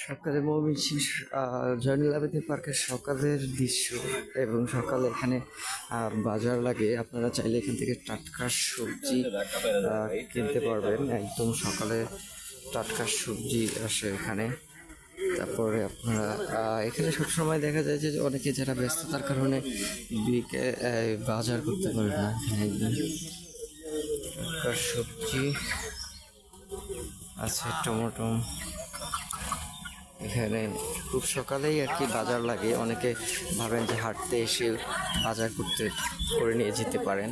সকালে ময়মনসিংহ জয়নুল আবেদীন পার্কের সকালের দৃশ্য এবং সকালে এখানে বাজার লাগে। আপনারা চাইলে এখান থেকে টাটকা সবজি কিনতে পারবেন। একদম সকালে টাটকা সবজি আসে এখানে। তারপরে আপনারা এখানে সবসময় দেখা যায় যে অনেকে যারা ব্যস্ততার কারণে বাজার করতে পারে না। একদম টাটকা সবজি আছে, টমেটো। এখানে খুব সকালেই আর কি বাজার লাগে। অনেকে ভাবেন যে হাঁটতে এসে বাজার করে নিয়ে যেতে পারেন।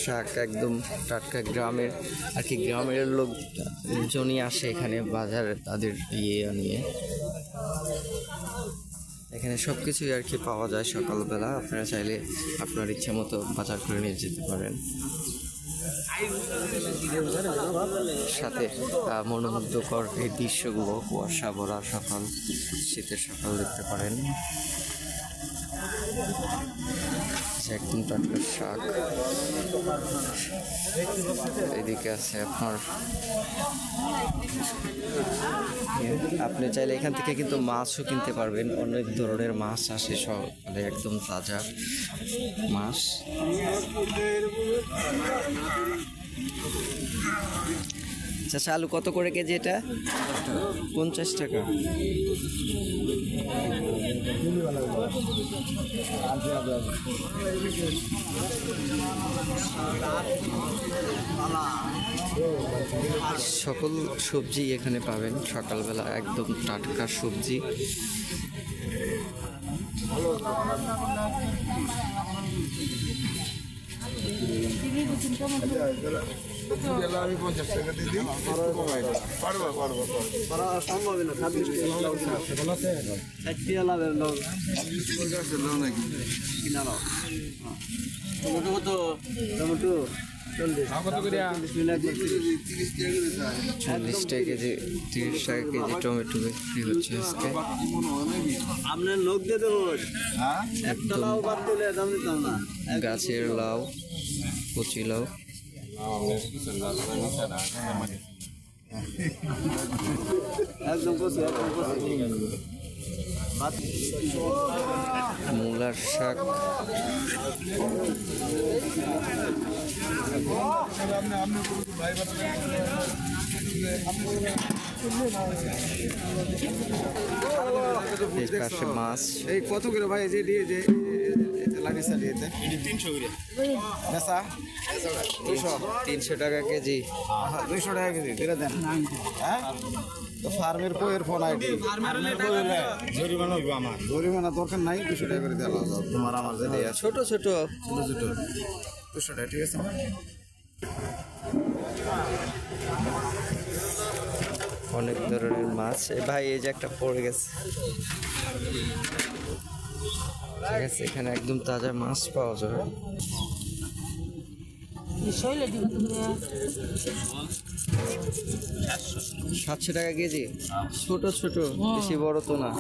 শাক একদম টাটকা গ্রামের আর কি, গ্রামের লোকজনই আসে এখানে বাজারে তাদের নিয়ে। এখানে সব কিছুই আর কি পাওয়া যায় সকালবেলা। আপনারা চাইলে আপনার ইচ্ছা মতো বাজার করে নিয়ে যেতে পারেন। সাথে মনোমুগ্ধকর এই দৃশ্যগুলো, কুয়াশা ভরা সকাল, শীতের সকাল দেখতে পারেন। একদম টাটকা শাক। এদিকে আছে আপনার, আপনি চাইলে এখান থেকে কিন্তু মাছও কিনতে পারবেন। অনেক ধরনের মাছ আসে সকালে, একদম তাজা মাছ। আচ্ছা, আলু কত করে কেজি এটা? 50 টাকা। সকল সবজি এখানে পাবেন সকালবেলা, একদম টাটকা সবজি। আমি 50 টাকা দিয়ে দিই। টমেটো 40 টাকা কেজি, 30 টাকা কেজি টমেটো বিক্রি হচ্ছে আজকে। আপনার লোক দিয়ে দেবো, একটা লাউ বাদ দিলে দাম দিতাম না। গাছের লাউ, কচি লাউ। একদম কচি, একদম কচি। মূলার শাক, পাশে মাছ। এই কত করে ভাই? যে দিয়ে যে লাগিয়েছে দিয়েতে 300 করে বেচা, 300 টাকা কেজি। 200 টাকা কেজি দিলে দেন। হ্যাঁ, তো ফার্মের বইয়ের ফোন আইডি জরিমানা হইব। আমার জরিমানা দরকার নাই, 200 টাকা করে দেওয়া তোমার আমার যে ছোট ছোট 200 টাকা, ঠিক আছে। অনেক ধরনের মাছ। ভাই এই যে একটা পড়ে গেছে, ঠিক আছে। এখানে একদম তাজা মাছ পাওয়া যাবে। 700 টাকা কেজি, ছোট ছোট, বেশি বড় তো না।